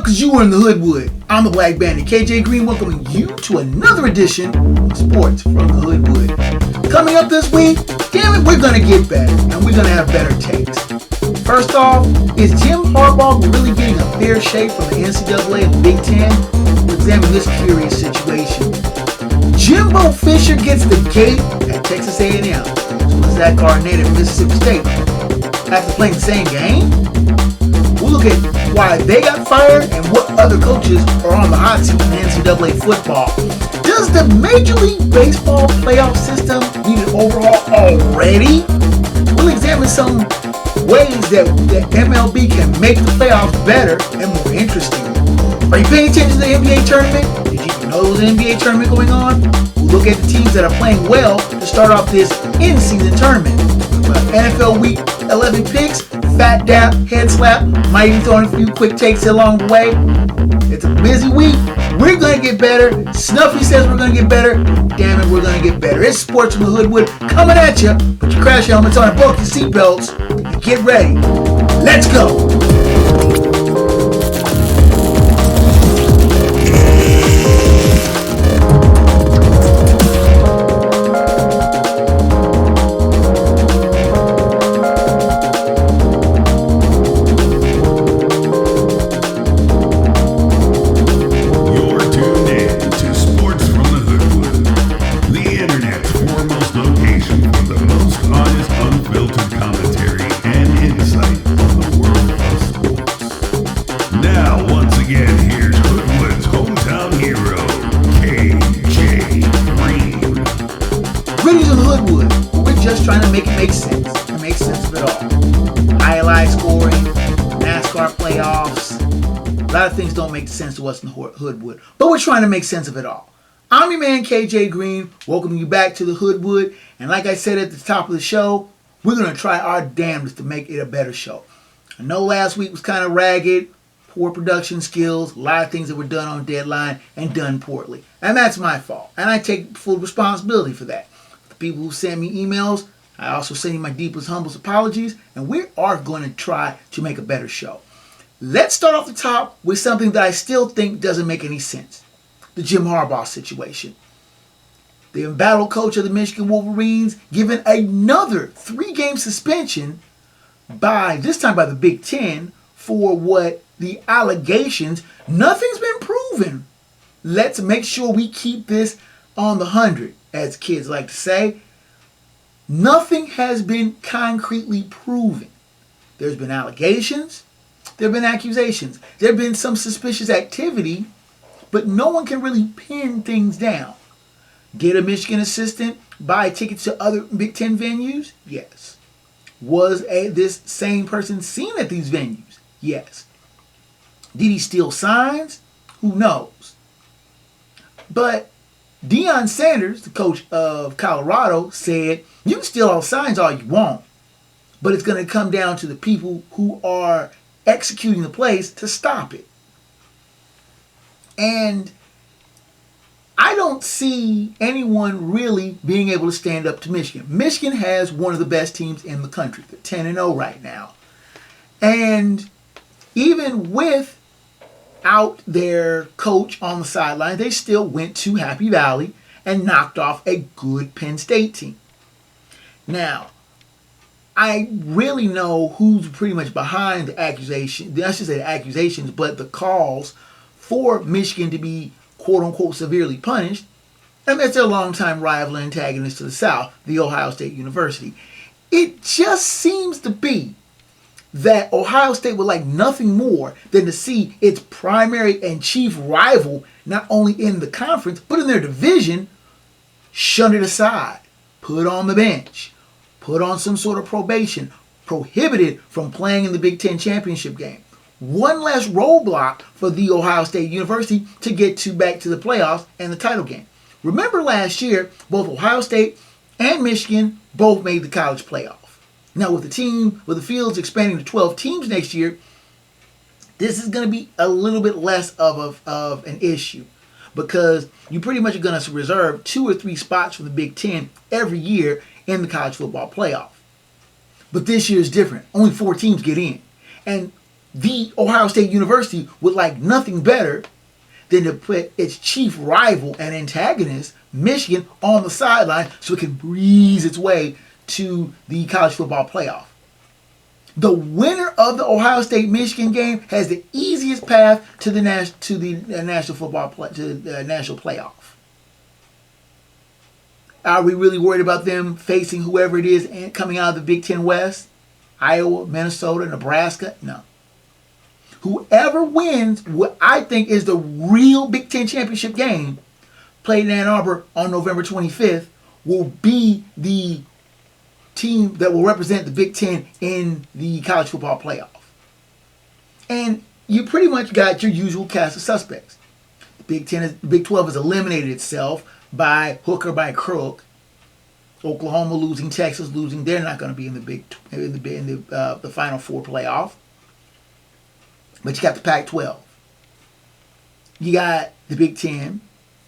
Cause you were in the Hoodwood. I'm the Black Bandit, KJ Green, welcoming you to another edition of Sports from the Hoodwood. Coming up this week, damn it, we're gonna get better, and we're gonna have better takes. First off, is Jim Harbaugh really getting a fair shake from the NCAA and the Big Ten? We'll examine this curious situation. Jimbo Fisher gets the gate at Texas A&M. So is Zach Garnett at Mississippi State after playing the same game? We'll look at why they got fired and what other coaches are on the hot seat in NCAA football. Does the Major League Baseball playoff system need an overhaul already? We'll examine some ways that MLB can make the playoffs better and more interesting. Are you paying attention to the NBA tournament? Did you even know there was an NBA tournament going on? We'll look at the teams that are playing well to start off this in-season tournament. NFL Week 11 picks, Phat dap, head slap, might even throw in a few quick takes along the way. It's a busy week. We're going to get better. Snuffy says we're going to get better. Damn it, we're going to get better. It's Sports from the Hoodwood coming at you. Put your crash helmets on and buckle your seatbelts and get ready. Let's go. Things don't make sense to us in the Hoodwood, but we're trying to make sense of it all. I'm your man KJ Green, welcoming you back to the Hoodwood, and like I said at the top of the show, we're going to try our damnedest to make it a better show. I know last week was kind of ragged, poor production skills, a lot of things that were done on deadline and done poorly, and that's my fault, and I take full responsibility for that. The people who send me emails, I also send you my deepest, humblest apologies, and we are going to try to make a better show. Let's start off the top with something that I still think doesn't make any sense. The Jim Harbaugh situation. The embattled coach of the Michigan Wolverines given another 3-game suspension this time by the Big Ten for what the allegations, nothing's been proven. Let's make sure we keep this on the 100, as kids like to say. Nothing has been concretely proven. There's been allegations. There have been accusations. There have been some suspicious activity, but no one can really pin things down. Did a Michigan assistant buy tickets to other Big Ten venues? Yes. Was this same person seen at these venues? Yes. Did he steal signs? Who knows? But Deion Sanders, the coach of Colorado, said, you can steal all signs all you want, but it's going to come down to the people who are executing the plays to stop it. And I don't see anyone really being able to stand up to Michigan. Michigan has one of the best teams in the country. They're 10-0 right now. And even without their coach on the sideline, they still went to Happy Valley and knocked off a good Penn State team. Now, I really know who's pretty much behind the accusation. I should say the accusations, but the calls for Michigan to be quote-unquote severely punished, and that's their longtime rival and antagonist to the South, the Ohio State University. It just seems to be that Ohio State would like nothing more than to see its primary and chief rival, not only in the conference, but in their division, shunted aside, put on the bench, put on some sort of probation, prohibited from playing in the Big Ten championship game. One less roadblock for the Ohio State University to get back to the playoffs and the title game. Remember last year, both Ohio State and Michigan both made the college playoff. Now with the fields expanding to 12 teams next year, this is going to be a little bit less of an issue, because you pretty much are going to reserve 2 or 3 spots for the Big Ten every year in the college football playoff. But this year is different. Only 4 teams get in. And the Ohio State University would like nothing better than to put its chief rival and antagonist, Michigan, on the sideline so it can breeze its way to the college football playoff. The winner of the Ohio State-Michigan game has the easiest path to the national playoff. Are we really worried about them facing whoever it is and coming out of the Big Ten West? Iowa, Minnesota, Nebraska? No. Whoever wins what I think is the real Big Ten championship game played in Ann Arbor on November 25th will be the team that will represent the Big Ten in the college football playoff. And you pretty much got your usual cast of suspects. The Big 12 has eliminated itself by hook or by crook. Oklahoma losing, Texas losing, they're not going to be in the Final Four playoff. But you got the Pac-12. You got the Big Ten.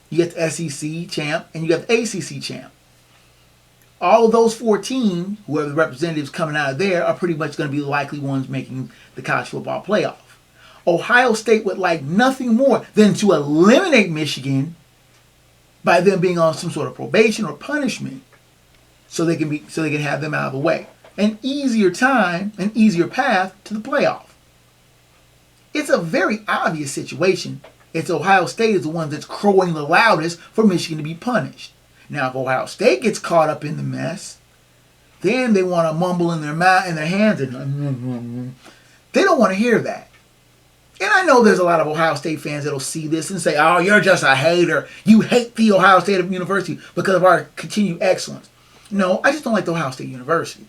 You got the SEC champ, and you got the ACC champ. All of those 4 teams, whoever the representatives coming out of there, are pretty much going to be the likely ones making the college football playoff. Ohio State would like nothing more than to eliminate Michigan by them being on some sort of probation or punishment, so they can have them out of the way. An easier path to the playoff. It's a very obvious situation. It's Ohio State is the one that's crowing the loudest for Michigan to be punished. Now, if Ohio State gets caught up in the mess, then they want to mumble in their hands and they don't want to hear that. And I know there's a lot of Ohio State fans that'll see this and say, "Oh, you're just a hater. You hate the Ohio State University because of our continued excellence." No, I just don't like the Ohio State University.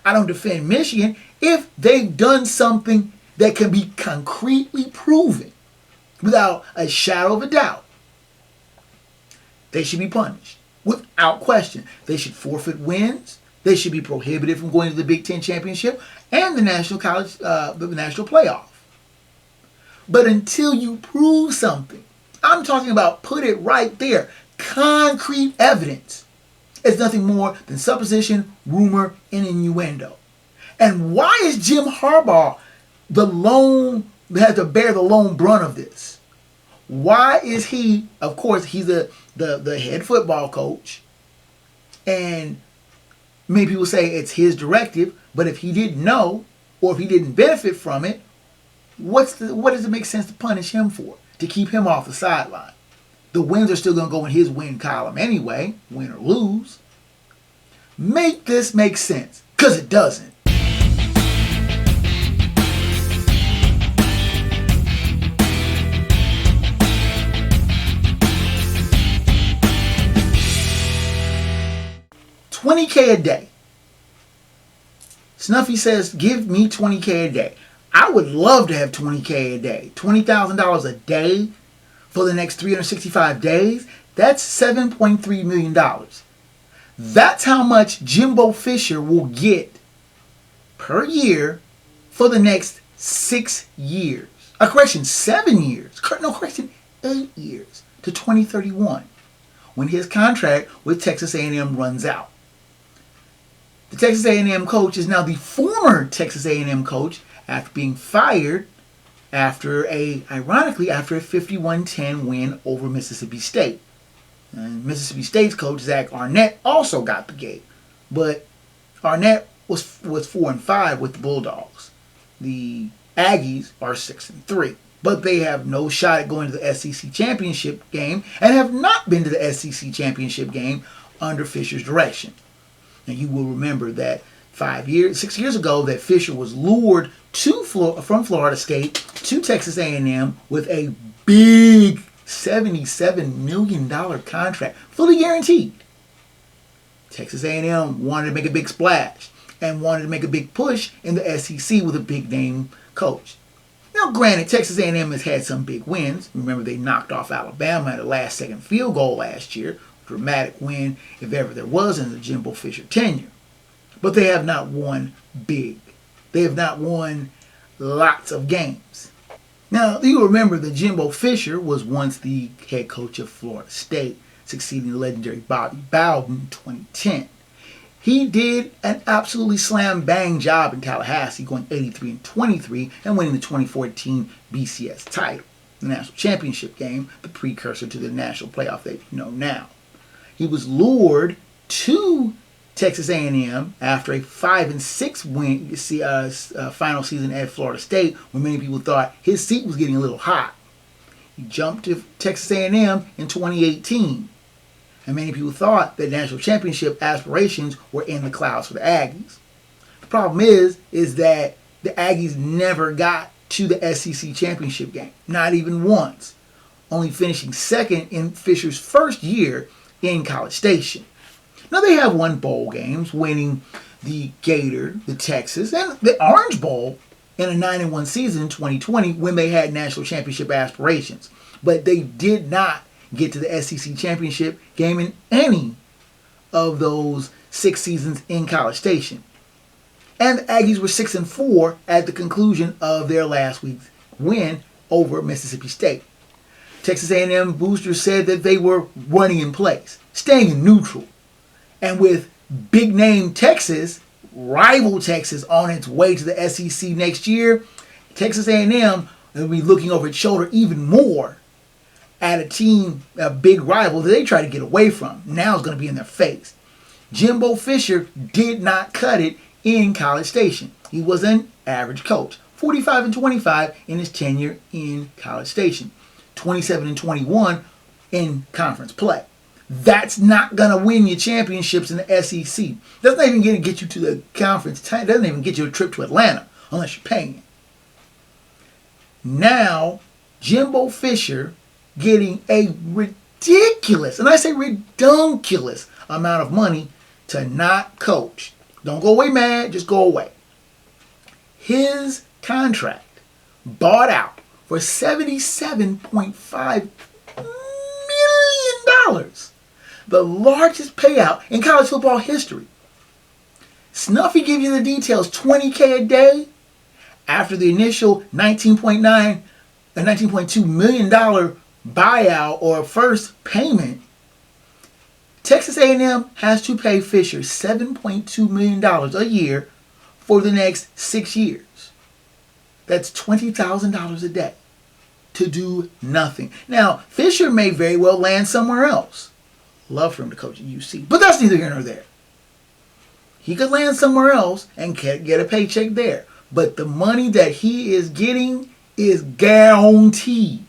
I don't defend Michigan if they've done something that can be concretely proven without a shadow of a doubt. They should be punished without question. They should forfeit wins. They should be prohibited from going to the Big Ten championship and the national playoff. But until you prove something, I'm talking about put it right there, concrete evidence. It's nothing more than supposition, rumor, and innuendo. And why is Jim Harbaugh has to bear the lone brunt of this? Why is he? Of course, he's the head football coach, and many people say it's his directive. But if he didn't know, or if he didn't benefit from it, what does it make sense to punish him for? To keep him off the sideline? The wins are still going to go in his win column anyway, win or lose. Make this make sense, because it doesn't. $20K a day. Snuffy says, give me $20K a day. I would love to have $20K a day. $20,000 a day for the next 365 days. That's $7.3 million. That's how much Jimbo Fisher will get per year for the next 6 years. 7 years. 8 years to 2031, when his contract with Texas A&M runs out. The Texas A&M coach is now the former Texas A&M coach after being fired ironically after a 51-10 win over Mississippi State. And Mississippi State's coach, Zach Arnett, also got the gig. But Arnett was 4-5 with the Bulldogs. The Aggies are 6-3. But they have no shot at going to the SEC championship game and have not been to the SEC championship game under Fisher's direction. Now you will remember that 6 years ago that Fisher was lured from Florida State to Texas A&M with a big $77 million contract, fully guaranteed. Texas A&M wanted to make a big splash and wanted to make a big push in the SEC with a big name coach. Now, granted, Texas A&M has had some big wins. Remember, they knocked off Alabama at a last-second field goal last year. Dramatic win, if ever there was, in the Jimbo Fisher tenure. But they have not won big. They have not won lots of games. Now, you remember that Jimbo Fisher was once the head coach of Florida State, succeeding the legendary Bobby Bowden in 2010. He did an absolutely slam bang job in Tallahassee, going 83-23 and winning the 2014 BCS title, the national championship game, the precursor to the national playoff that you know now. He was lured to Texas A&M after a 5-6 win final season at Florida State, when many people thought his seat was getting a little hot. He jumped to Texas A&M in 2018, and many people thought that national championship aspirations were in the clouds for the Aggies. The problem is that the Aggies never got to the SEC championship game, not even once, only finishing second in Fisher's first year in College Station. Now they have won bowl games, winning the Gator, the Texas, and the Orange Bowl in a 9-1 season in 2020 when they had national championship aspirations. But they did not get to the SEC championship game in any of those 6 seasons in College Station. And the Aggies were 6-4 at the conclusion of their last week's win over Mississippi State. Texas A&M boosters said that they were running in place, staying in neutral. And with big name Texas, rival Texas, on its way to the SEC next year, Texas A&M will be looking over its shoulder even more at a team, a big rival that they try to get away from. Now it's going to be in their face. Jimbo Fisher did not cut it in College Station. He was an average coach, 45-25 in his tenure in College Station, 27-21 in conference play. That's not going to win you championships in the SEC. Doesn't even get you to the conference. Doesn't even get you a trip to Atlanta unless you're paying. Now, Jimbo Fisher getting a ridiculous, and I say redunculous, amount of money to not coach. Don't go away mad, just go away. His contract bought out for $77.5 million. The largest payout in college football history. Snuffy gives you the details, $20K a day after the initial $19.2 million buyout or first payment. Texas A&M has to pay Fisher $7.2 million a year for the next 6 years. That's $20,000 a day to do nothing. Now, Fisher may very well land somewhere else. Love for him to coach at UC, but that's neither here nor there. He could land somewhere else and get a paycheck there. But the money that he is getting is guaranteed.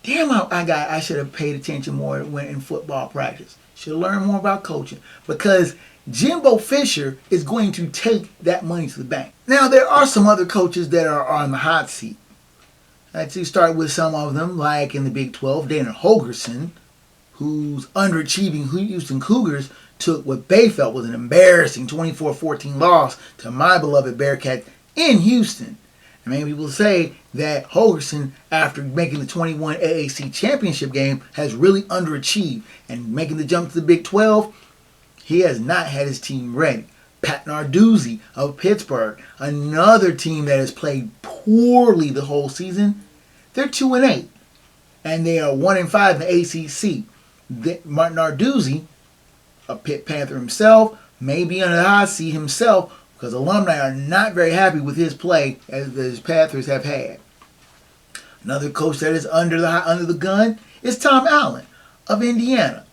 Damn, I should have paid attention more when in football practice. Should have learned more about coaching. Because Jimbo Fisher is going to take that money to the bank. Now, there are some other coaches that are on the hot seat. Let's start with some of them, like in the Big 12, Dana Holgorsen, whose underachieving Houston Cougars took what they felt was an embarrassing 24-14 loss to my beloved Bearcats in Houston. And many people say that Holgorsen, after making the 21 AAC championship game, has really underachieved. And making the jump to the Big 12, he has not had his team ready. Phat Narduzzi of Pittsburgh, another team that has played poorly the whole season, they're 2-8. And they are 1-5 in the ACC. Martin Narduzzi, a Pitt Panther himself, may be on the hot seat himself because alumni are not very happy with his play as the Panthers have had. Another coach that is under the gun is Tom Allen of Indiana.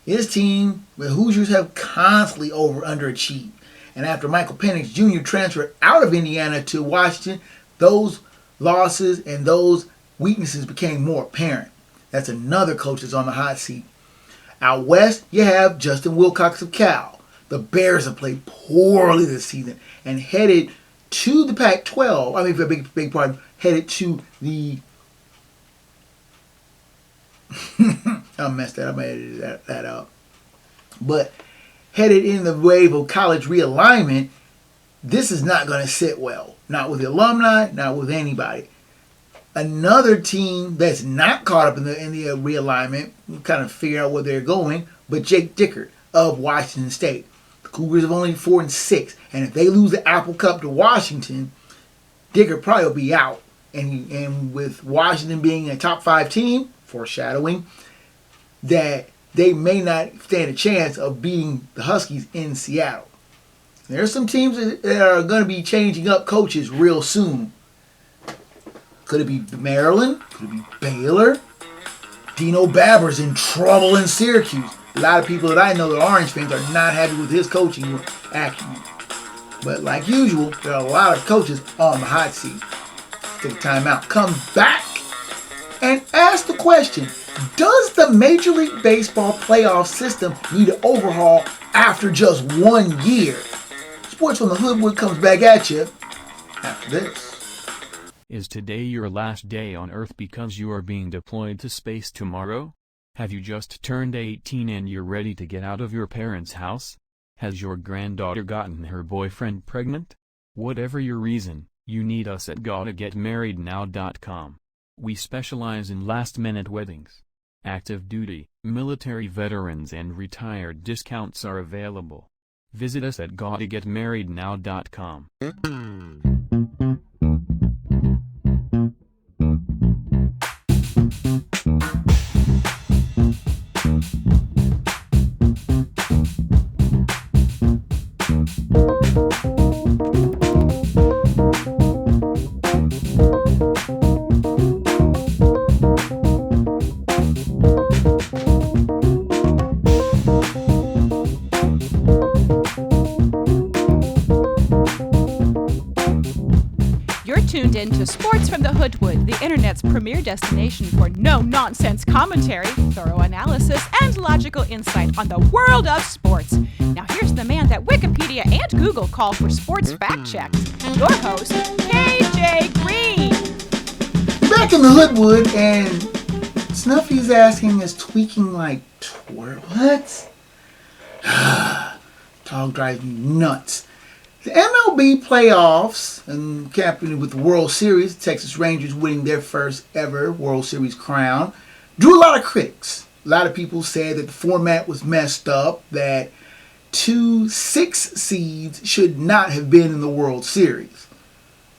His team, the Hoosiers, have constantly underachieved. And after Michael Penix Jr. transferred out of Indiana to Washington, those losses and those weaknesses became more apparent. That's another coach that's on the hot seat. Out west, you have Justin Wilcox of Cal. The Bears have played poorly this season and headed to the Pac-12. I mean, for a big part, headed to the... I messed that up. I edited that out. But headed in the wave of college realignment, this is not going to sit well. Not with the alumni, not with anybody. Another team that's not caught up in the realignment, kind of figure out where they're going, but Jake Dickert of Washington State. The Cougars have only 4-6, and if they lose the Apple Cup to Washington, Dickert probably will be out. And with Washington being a top 5 team, foreshadowing, that they may not stand a chance of beating the Huskies in Seattle. There's some teams that are going to be changing up coaches real soon. Could it be Maryland? Could it be Baylor? Dino Babber's in trouble in Syracuse. A lot of people that I know that are Orange fans are not happy with his coaching acumen. But like usual, there are a lot of coaches on the hot seat. Take time out. Come back and ask the question, does the Major League Baseball playoff system need an overhaul after just 1 year? Sports from the Hoodwood comes back at you after this. Is today your last day on Earth because you are being deployed to space tomorrow? Have you just turned 18 and you're ready to get out of your parents' house? Has your granddaughter gotten her boyfriend pregnant? Whatever your reason, you need us at GottaGetMarriedNow.com. We specialize in last-minute weddings. Active duty, military veterans and retired discounts are available. Visit us at GottaGetMarriedNow.com. Tuned in to Sports from the Hoodwood, the internet's premier destination for no-nonsense commentary, thorough analysis, and logical insight on the world of sports. Now here's the man that Wikipedia and Google call for sports fact checks, your host, KJ Green. Back in the Hoodwood, and Snuffy's asking, is tweaking like what? Dog drives me nuts. The MLB playoffs, and captained with the World Series, the Texas Rangers winning their first ever World Series crown, drew a lot of critics. A lot of people said that the format was messed up, that 2 6 seeds should not have been in the World Series.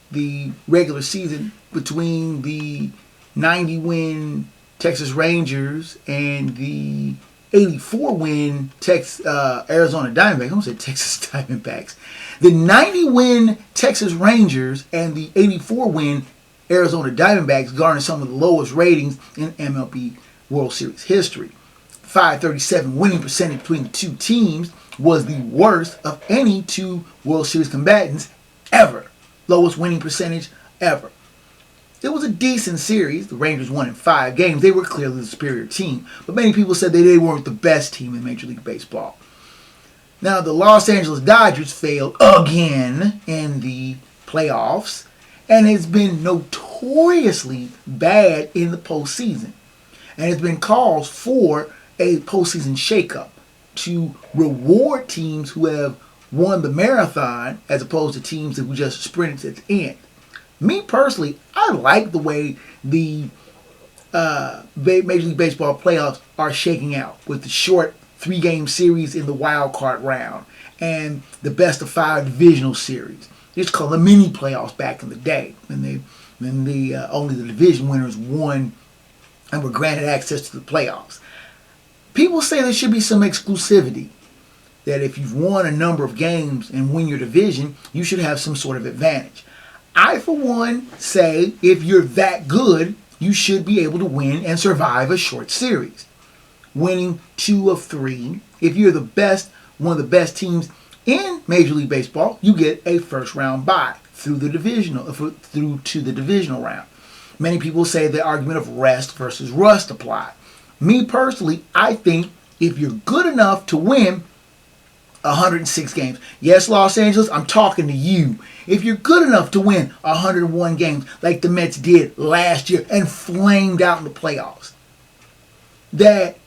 The regular season between the 90-win Texas Rangers and the 84-win Arizona Diamondbacks. I almost said Texas Diamondbacks. The 90-win Texas Rangers and the 84-win Arizona Diamondbacks garnered some of the lowest ratings in MLB World Series history. 537 winning percentage between the two teams was the worst of any two World Series combatants ever. Lowest winning percentage ever. It was a decent series. The Rangers won in 5 games. They were clearly the superior team. But many people said that they weren't the best team in Major League Baseball. Now, the Los Angeles Dodgers failed again in the playoffs and has been notoriously bad in the postseason. And has been calls for a postseason shakeup to reward teams who have won the marathon as opposed to teams who just sprinted at the end. Me personally, I like the way the Major League Baseball playoffs are shaking out with the short 3-game series in the wild card round and the best of 5 divisional series. It's called the mini playoffs back in the day when only the division winners won and were granted access to the playoffs. People say there should be some exclusivity, that if you've won a number of games and win your division, you should have some sort of advantage. I, for one, say if you're that good, you should be able to win and survive a short series. Winning 2 of 3. If you're the best, one of the best teams in Major League Baseball, you get a first round bye through to the divisional round. Many people say the argument of rest versus rust apply. Me personally, I think if you're good enough to win 106 games. Yes, Los Angeles, I'm talking to you. If you're good enough to win 101 games like the Mets did last year and flamed out in the playoffs, that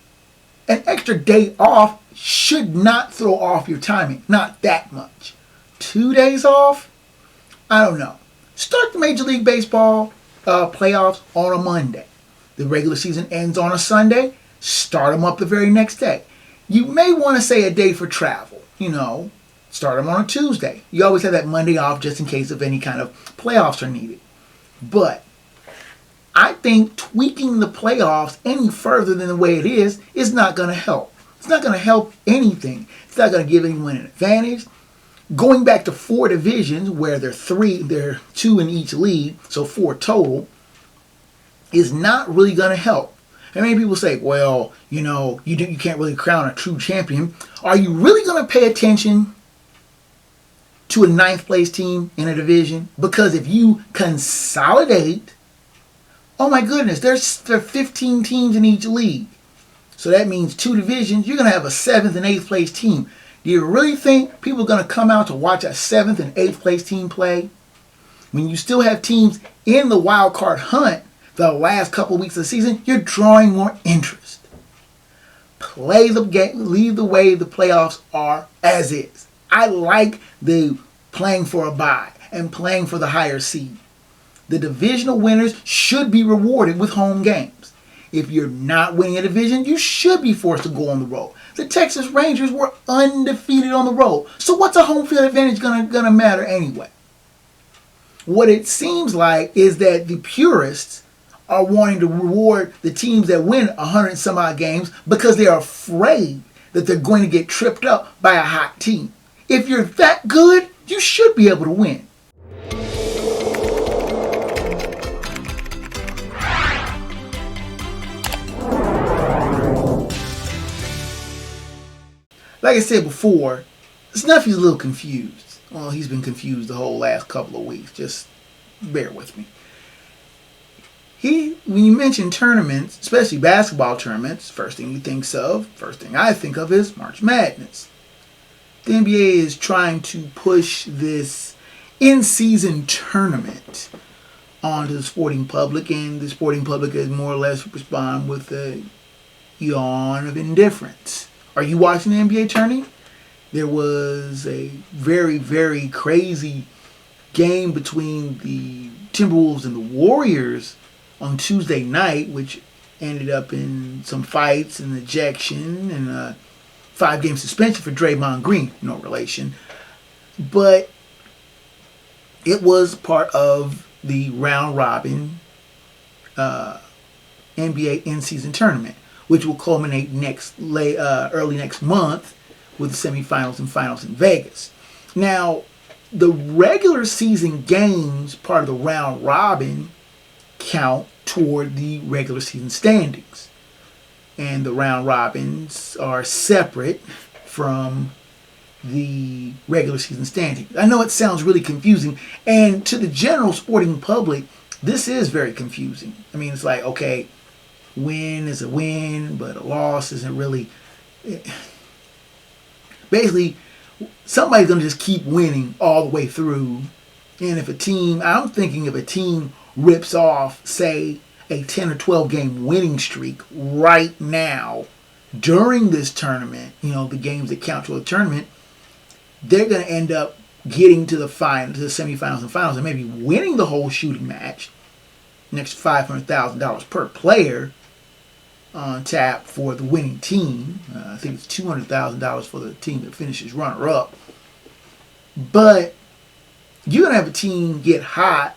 an extra day off should not throw off your timing. Not that much. 2 days off? I don't know. Start the Major League Baseball playoffs on a Monday. The regular season ends on a Sunday. Start them up the very next day. You may want to say a day for travel. Start them on a Tuesday. You always have that Monday off just in case if any kind of playoffs are needed. But I think tweaking the playoffs any further than the way it is not going to help. It's not going to help anything. It's not going to give anyone an advantage. Going back to 4 divisions where there are 2 in each league, so 4 total, is not really going to help. And many people say, well, you can't really crown a true champion. Are you really going to pay attention to a 9th place team in a division? Because if you consolidate, oh my goodness, there are 15 teams in each league. So that means 2 divisions, you're going to have a 7th and 8th place team. Do you really think people are going to come out to watch a 7th and 8th place team play? When you still have teams in the wild card hunt the last couple weeks of the season, you're drawing more interest. Play the game, leave the way the playoffs are as is. I like the playing for a bye and playing for the higher seed. The divisional winners should be rewarded with home games. If you're not winning a division, you should be forced to go on the road. The Texas Rangers were undefeated on the road. So what's a home field advantage gonna matter anyway? What it seems like is that the purists are wanting to reward the teams that win 100 some odd games because they're afraid that they're going to get tripped up by a hot team. If you're that good, you should be able to win. Like I said before, Snuffy's a little confused. Well, he's been confused the whole last couple of weeks. Just bear with me. When you mention tournaments, especially basketball tournaments, first thing I think of is March Madness. The NBA is trying to push this in-season tournament onto the sporting public, and the sporting public is more or less respond with a yawn of indifference. Are you watching the NBA tourney? There was a very, very crazy game between the Timberwolves and the Warriors on Tuesday night, which ended up in some fights and ejection and a 5-game suspension for Draymond Green. No relation. But it was part of the round-robin NBA in-season tournament, which will culminate early next month with the semifinals and finals in Vegas. Now, the regular season games, part of the round robin, count toward the regular season standings. And the round robins are separate from the regular season standings. I know it sounds really confusing, and to the general sporting public, this is very confusing. I mean, it's like, okay, win is a win, but a loss isn't really. Basically, somebody's going to just keep winning all the way through. And I'm thinking if a team rips off, say, a 10 or 12 game winning streak right now during this tournament, the games that count to a tournament, they're going to end up getting to the semifinals and finals, and maybe winning the whole shooting match. Next $500,000 per player on tap for the winning team. I think it's $200,000 for the team that finishes runner-up. But you're going to have a team get hot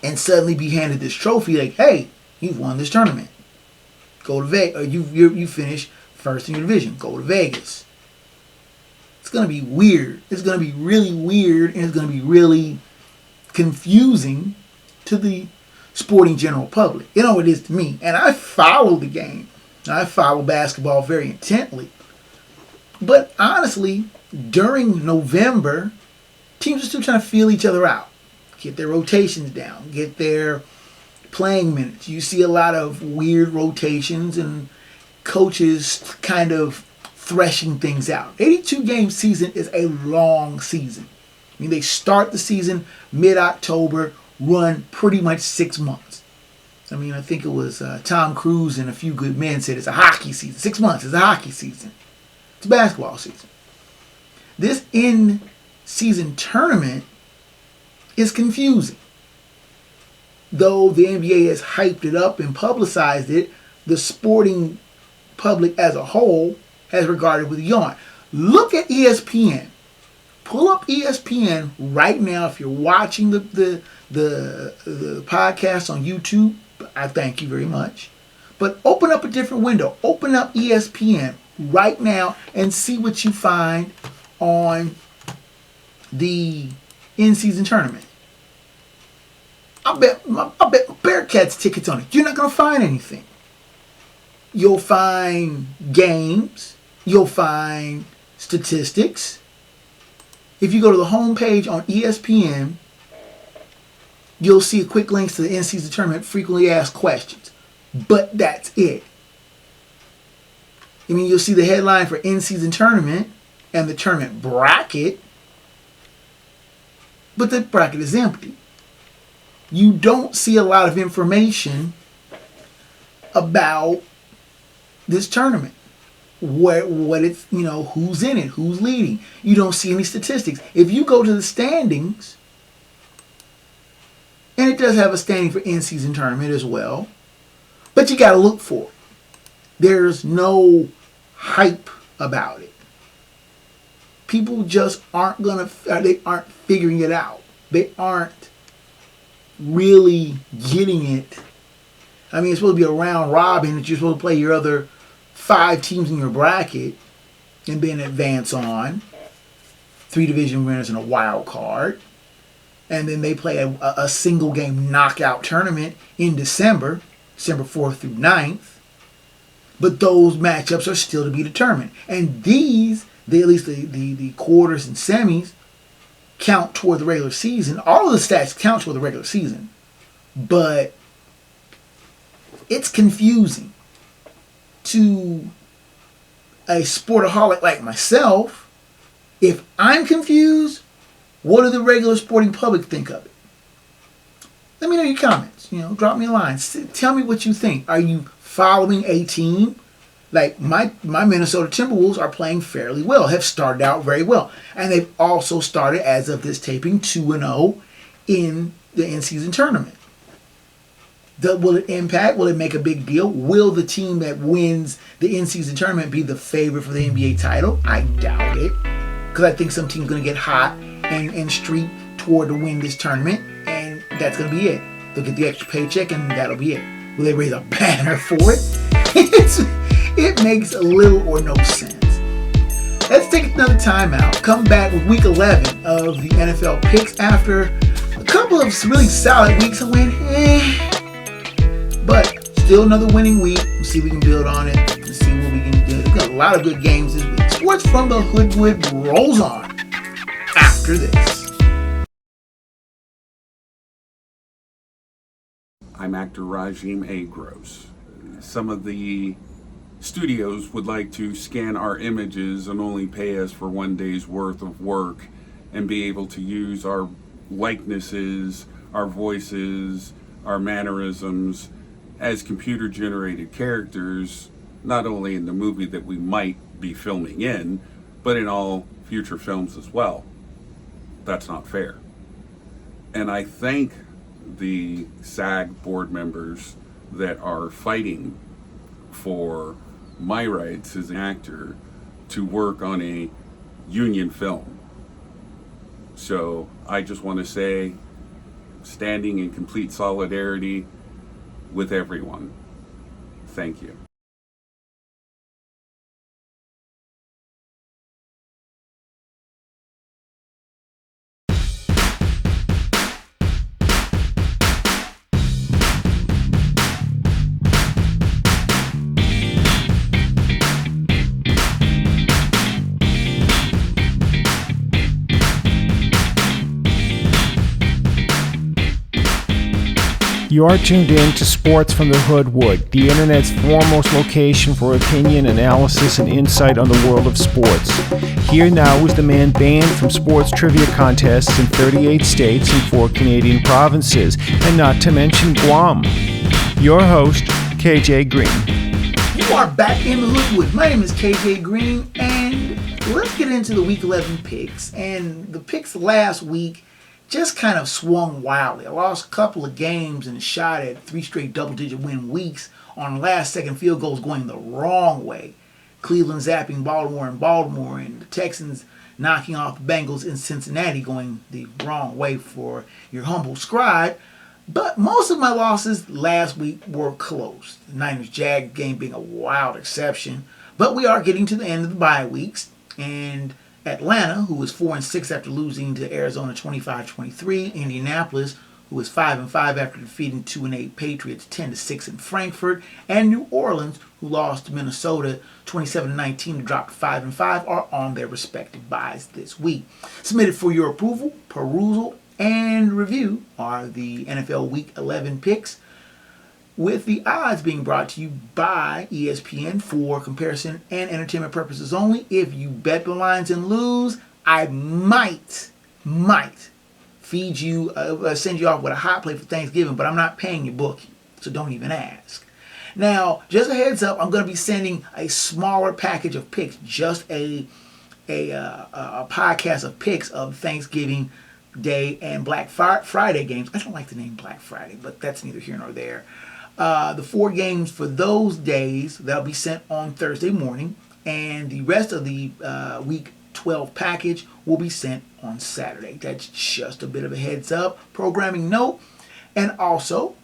and suddenly be handed this trophy like, hey, you've won this tournament. Go to Vegas. Or you finish first in your division. Go to Vegas. It's going to be weird. It's going to be really weird, and it's going to be really confusing to the sporting general public. You know it is to me. And I follow the game. I follow basketball very intently. But honestly, during November, teams are still trying to feel each other out. Get their rotations down. Get their playing minutes. You see a lot of weird rotations and coaches kind of threshing things out. 82-game season is a long season. I mean, they start the season mid-October, run pretty much 6 months. I mean, I think it was Tom Cruise and A Few Good Men said it's a hockey season. 6 months is a hockey season. It's a basketball season. This in-season tournament is confusing. Though the NBA has hyped it up and publicized it, the sporting public as a whole has regarded it with a yawn. Look at ESPN. Pull up ESPN right now if you're watching the the podcast on YouTube, I thank you very much. But open up a different window. Open up ESPN right now and see what you find on the in-season tournament. I bet Bearcats tickets on it. You're not going to find anything. You'll find games. You'll find statistics. If you go to the homepage on ESPN, you'll see quick links to the in-season tournament, frequently asked questions. But that's it. I mean, you'll see the headline for in-season tournament and the tournament bracket, but the bracket is empty. You don't see a lot of information about this tournament. What it's, who's in it, who's leading. You don't see any statistics. If you go to the standings, and it does have a standing for in-season tournament as well, but you got to look for it. There's no hype about it. People just they aren't figuring it out. They aren't really getting it. I mean, it's supposed to be a round robin that you're supposed to play your other 5 teams in your bracket and then advance on. 3 division winners and a wild card. And then they play a single game knockout tournament in December 4th through 9th. But those matchups are still to be determined. And these, at least the quarters and semis, count toward the regular season. All of the stats count toward the regular season. But it's confusing to a sportaholic like myself. If I'm confused, what do the regular sporting public think of it? Let me know your comments. Drop me a line. Tell me what you think. Are you following a team? Like my Minnesota Timberwolves are playing fairly well, have started out very well. And they've also started, as of this taping, 2-0 in the in-season tournament. Will it impact? Will it make a big deal? Will the team that wins the in-season tournament be the favorite for the NBA title? I doubt it. Because I think some team's going to get hot and streak toward to win this tournament. And that's going to be it. They'll get the extra paycheck and that'll be it. Will they raise a banner for it? It makes little or no sense. Let's take another time out. Come back with week 11 of the NFL picks after a couple of really solid weeks. I went, but still another winning week. We'll see if we can build on it and see what we can do. We've got a lot of good games this week. Sports from the Hoodwood rolls on after this. I'm actor Rajim Agros. Some of the studios would like to scan our images and only pay us for 1 day's worth of work and be able to use our likenesses, our voices, our mannerisms as computer-generated characters, not only in the movie that we might be filming in, but in all future films as well. That's not fair. And I thank the SAG board members that are fighting for my rights as an actor to work on a union film. So I just want to say, standing in complete solidarity with everyone. Thank you. You are tuned in to Sports from the Hoodwood, the internet's foremost location for opinion, analysis, and insight on the world of sports. Here now is the man banned from sports trivia contests in 38 states and 4 Canadian provinces, and not to mention Guam. Your host, KJ Green. You are back in the Hoodwood. My name is KJ Green, and let's get into the Week 11 picks. And the picks last week just kind of swung wildly. I lost a couple of games and shot at 3 straight double-digit win weeks on last-second field goals going the wrong way. Cleveland zapping Baltimore, and the Texans knocking off the Bengals in Cincinnati, going the wrong way for your humble scribe. But most of my losses last week were close. The Niners-Jag game being a wild exception. But we are getting to the end of the bye weeks. And Atlanta, who was 4-6 after losing to Arizona 25-23. Indianapolis, who was 5-5 after defeating 2-8 Patriots 10-6 in Frankfurt. And New Orleans, who lost to Minnesota 27-19 to drop to 5-5, are on their respective byes this week. Submitted for your approval, perusal, and review are the NFL Week 11 picks, with the odds being brought to you by ESPN for comparison and entertainment purposes only. If you bet the lines and lose, I might feed you, send you off with a hot plate for Thanksgiving, but I'm not paying your bookie, so don't even ask. Now, just a heads up, I'm going to be sending a smaller package of picks, just a podcast of picks of Thanksgiving Day and Black Friday games. I don't like the name Black Friday, but that's neither here nor there. The 4 games for those days that'll be sent on Thursday morning, and the rest of the Week 12 package will be sent on Saturday. That's just a bit of a heads up programming note. And also,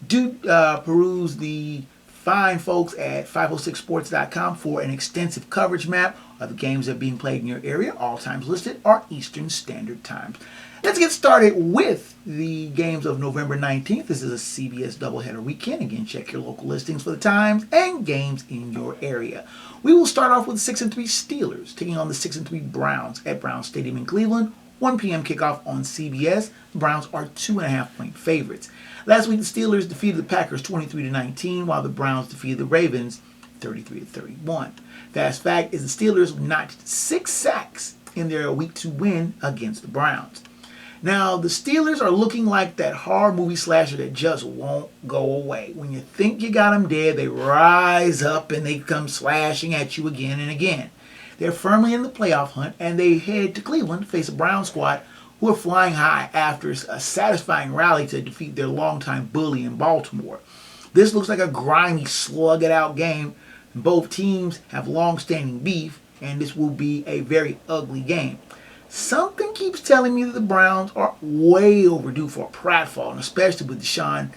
do peruse the fine folks at 506sports.com for an extensive coverage map of the games that are being played in your area. All times listed are Eastern Standard Times. Let's get started with the games of November 19th. This is a CBS doubleheader weekend. Again, check your local listings for the times and games in your area. We will start off with the 6-3 Steelers taking on the 6-3 Browns at Brown Stadium in Cleveland. 1 p.m. kickoff on CBS. The Browns are 2.5-point favorites. Last week, the Steelers defeated the Packers 23-19, while the Browns defeated the Ravens 33-31. Fast fact is the Steelers notched 6 sacks in their Week 2 win against the Browns. Now, the Steelers are looking like that horror movie slasher that just won't go away. When you think you got them dead, they rise up and they come slashing at you again and again. They're firmly in the playoff hunt, and they head to Cleveland to face a Brown squad who are flying high after a satisfying rally to defeat their longtime bully in Baltimore. This looks like a grimy, slug-it-out game. Both teams have long-standing beef, and this will be a very ugly game. Something keeps telling me that the Browns are way overdue for a pratfall, and especially with Deshaun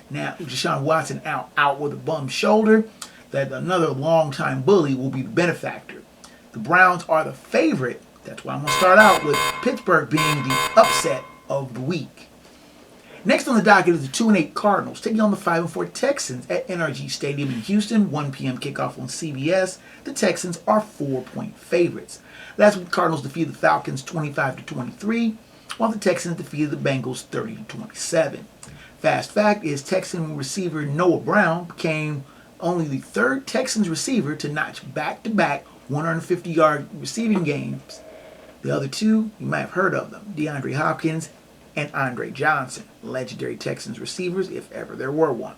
Watson out with a bum shoulder, that another longtime bully will be the benefactor. The Browns are the favorite. That's why I'm going to start out with Pittsburgh being the upset of the week. Next on the docket is the 2-8 Cardinals taking on the 5-4 Texans at NRG Stadium in Houston. 1 p.m. kickoff on CBS. The Texans are 4-point favorites. Last week, the Cardinals defeated the Falcons 25-23, while the Texans defeated the Bengals 30-27. Fast fact is Texan receiver Noah Brown became only the 3rd Texans receiver to notch back-to-back 150-yard receiving games. The other 2, you might have heard of them, DeAndre Hopkins and Andre Johnson, legendary Texans receivers, if ever there were one.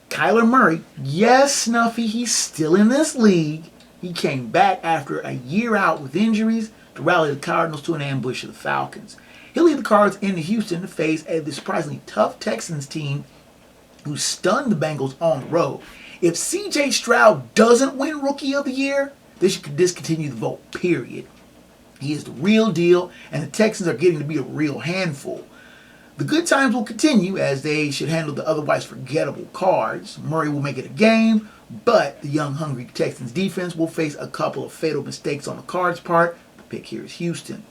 Kyler Murray, yes, Snuffy, he's still in this league. He came back after a year out with injuries to rally the Cardinals to an ambush of the Falcons. He'll lead the Cards into Houston to face a surprisingly tough Texans team who stunned the Bengals on the road. If C.J. Stroud doesn't win Rookie of the Year, they should discontinue the vote, period. He is the real deal, and the Texans are getting to be a real handful. The good times will continue as they should handle the otherwise forgettable Cards. Murray will make it a game, but the young, hungry Texans defense will face a couple of fatal mistakes on the Cards' part. The pick here is Houston.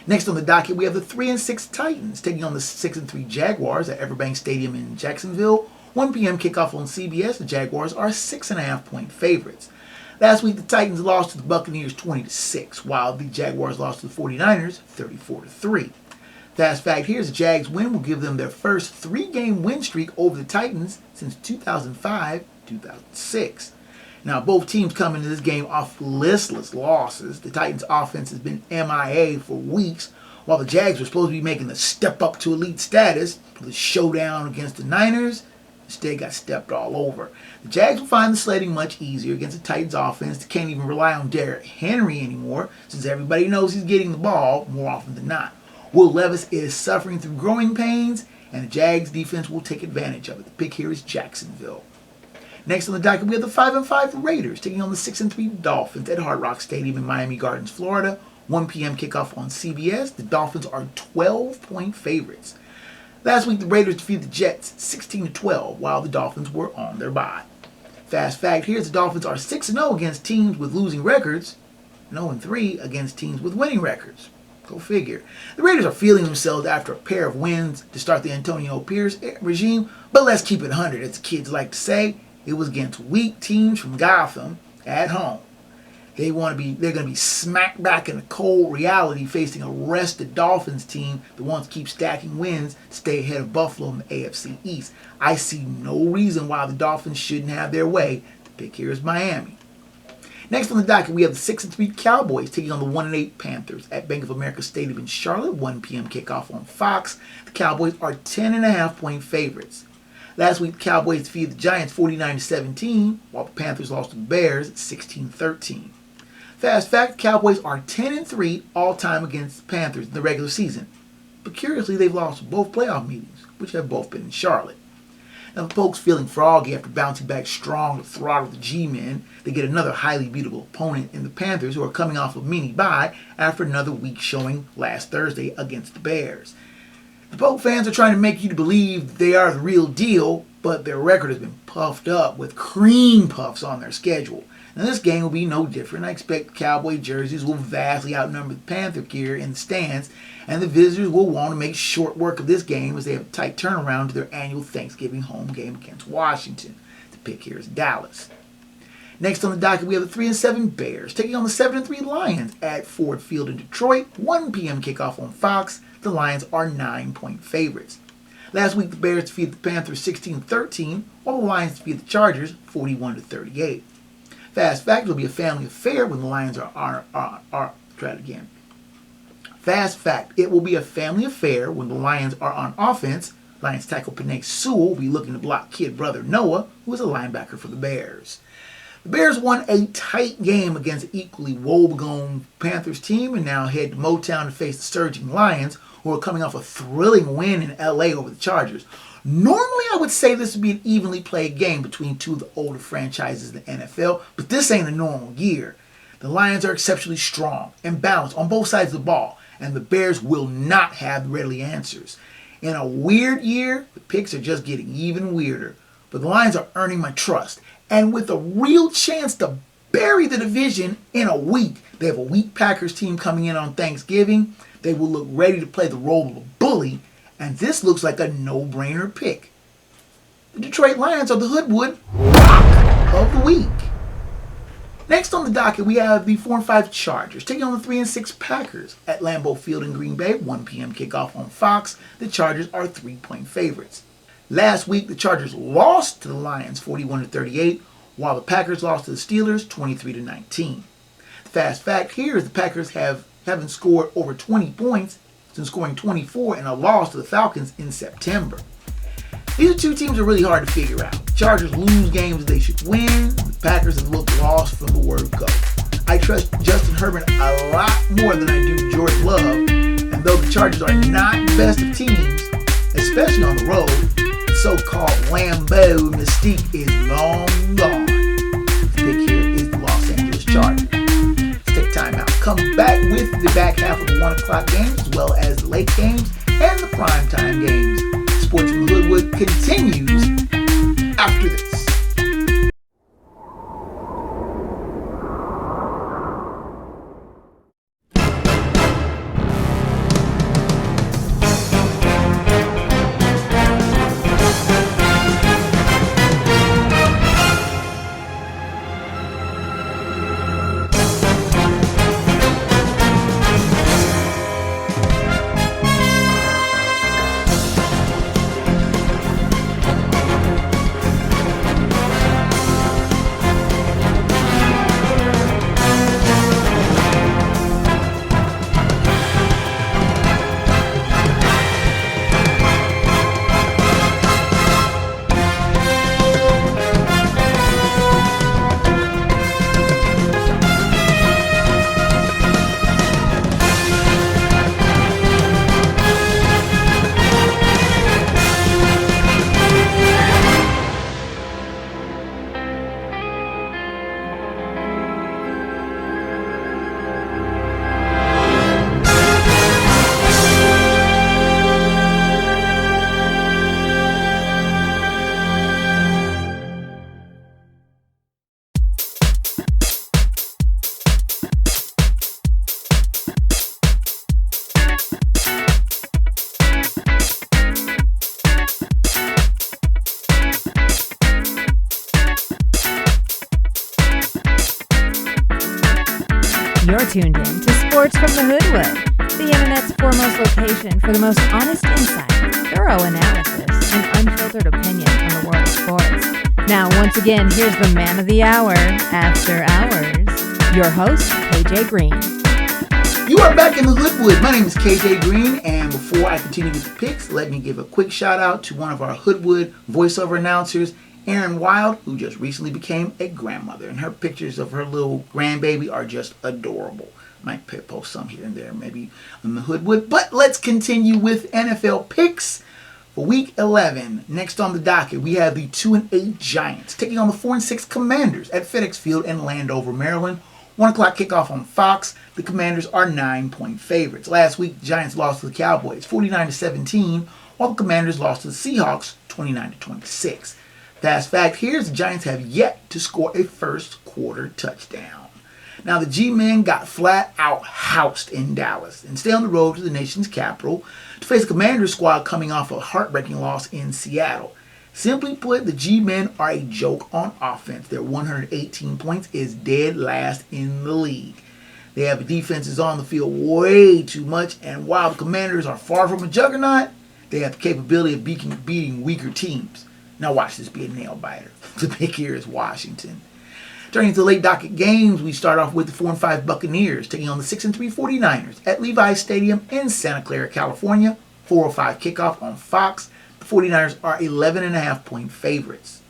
Next on the docket, we have the 3-6 Titans taking on the 6-3 Jaguars at Everbank Stadium in Jacksonville. 1 p.m. kickoff on CBS. The Jaguars are 6.5-point favorites. Last week, the Titans lost to the Buccaneers 20-6, while the Jaguars lost to the 49ers 34-3. Fast fact here is the Jags win will give them their first 3-game win streak over the Titans since 2005-2006. Now, both teams come into this game off listless losses. The Titans' offense has been MIA for weeks, while the Jags were supposed to be making the step up to elite status with a showdown against the Niners. Instead, got stepped all over. The Jags will find the sledding much easier against the Titans' offense. They can't even rely on Derrick Henry anymore, since everybody knows he's getting the ball more often than not. Will Levis is suffering through growing pains, and the Jags' defense will take advantage of it. The pick here is Jacksonville. Next on the docket, we have the 5-5 Raiders taking on the 6-3 Dolphins at Hard Rock Stadium in Miami Gardens, Florida. 1 p.m. kickoff on CBS. The Dolphins are 12-point favorites. Last week, the Raiders defeated the Jets 16-12 while the Dolphins were on their bye. Fast fact here is the Dolphins are 6-0 against teams with losing records, and 0-3 against teams with winning records. Go figure. The Raiders are feeling themselves after a pair of wins to start the Antonio Pierce regime, but let's keep it 100, as the kids like to say. It was against weak teams from Gotham at home. They're going to be smacked back in the cold reality facing a rested Dolphins team that wants to keep stacking wins to stay ahead of Buffalo in the AFC East. I see no reason why the Dolphins shouldn't have their way. The pick here is Miami. Next on the docket, we have the 6-3 Cowboys taking on the 1-8 Panthers at Bank of America Stadium in Charlotte. 1 p.m. kickoff on Fox. The Cowboys are 10.5-point favorites. Last week, the Cowboys defeated the Giants 49-17, while the Panthers lost to the Bears 16-13. Fast fact, the Cowboys are 10-3 all-time against the Panthers in the regular season. But curiously, they've lost both playoff meetings, which have both been in Charlotte. Now, the folks feeling froggy after bouncing back strong to throttle the G-men, they get another highly beatable opponent in the Panthers, who are coming off a mini-bye after another week showing last Thursday against the Bears. The Pope fans are trying to make you believe they are the real deal, but their record has been puffed up with cream puffs on their schedule. Now, this game will be no different. I expect Cowboy jerseys will vastly outnumber the Panther gear in the stands, and the visitors will want to make short work of this game as they have a tight turnaround to their annual Thanksgiving home game against Washington. The pick here is Dallas. Next on the docket, we have the 3-7 Bears taking on the 7-3 Lions at Ford Field in Detroit. 1 p.m. kickoff on Fox. The Lions are 9-point favorites. Last week, the Bears defeated the Panthers 16-13, while the Lions defeated the Chargers 41-38. Fast fact, it'll be a family affair when the Lions Fast fact, it will be a family affair when the Lions are on offense. Lions tackle Penei Sewell will be looking to block kid brother Noah, who is a linebacker for the Bears. The Bears won a tight game against an equally woebegone Panthers team and now head to Motown to face the surging Lions, who are coming off a thrilling win in LA over the Chargers. Normally, I would say this would be an evenly played game between two of the older franchises in the NFL, but this ain't a normal year. The Lions are exceptionally strong and balanced on both sides of the ball, and the Bears will not have readily answers. In a weird year, the picks are just getting even weirder, but the Lions are earning my trust, and with a real chance to bury the division in a week. They have a weak Packers team coming in on Thanksgiving. They will look ready to play the role of a bully, and this looks like a no-brainer pick. The Detroit Lions are the Hoodwood Rock of the Week. Next on the docket, we have the 4-5 Chargers taking on the 3-6 Packers at Lambeau Field in Green Bay. 1 p.m. kickoff on Fox. The Chargers are 3-point favorites. Last week, the Chargers lost to the Lions 41-38, while the Packers lost to the Steelers 23-19. The fast fact here is the Packers haven't scored over 20 points since scoring 24 in a loss to the Falcons in September. These two teams are really hard to figure out. The Chargers lose games they should win. The Packers have looked lost from the word go. I trust Justin Herbert a lot more than I do George Love, and though the Chargers are not the best of teams, especially on the road, the so-called Lambeau mystique is long gone. The pick here is the Los Angeles Chargers. Let's take time out. Come back with the back half of the 1 o'clock games, as well as the late games and the primetime games. Sports from Hoodwood continues after this. You're tuned in to Sports from the Hoodwood, the internet's foremost location for the most honest insight, thorough analysis, and unfiltered opinion on the world of sports. Now, once again, here's the man of the hour, After Hours, your host, KJ Green. You are back in the Hoodwood. My name is KJ Green, and before I continue with the picks, let me give a quick shout out to one of our Hoodwood voiceover announcers, Erin Wild, who just recently became a grandmother, and her pictures of her little grandbaby are just adorable. Might post some here and there, maybe on the Hoodwood. But let's continue with NFL picks for Week 11. Next on the docket, we have the 2-8 Giants taking on the 4-6 Commanders at FedEx Field in Landover, Maryland. 1 o'clock kickoff on Fox. The Commanders are 9-point favorites. Last week, the Giants lost to the Cowboys 49-17, while the Commanders lost to the Seahawks 29-26. Fast fact here is the Giants have yet to score a first quarter touchdown. Now the G-Men got flat out housed in Dallas and stay on the road to the nation's capital to face the Commanders squad coming off a heartbreaking loss in Seattle. Simply put, the G-Men are a joke on offense. Their 118 points is dead last in the league. They have defenses on the field way too much, and while the Commanders are far from a juggernaut, they have the capability of beating weaker teams. Now watch this be a nail biter. The pick here is Washington. Turning to the late docket games, we start off with the 4-5 Buccaneers taking on the 6-3 49ers at Levi's Stadium in Santa Clara, California. 4:05 kickoff on Fox. The 49ers are 11.5-point favorites.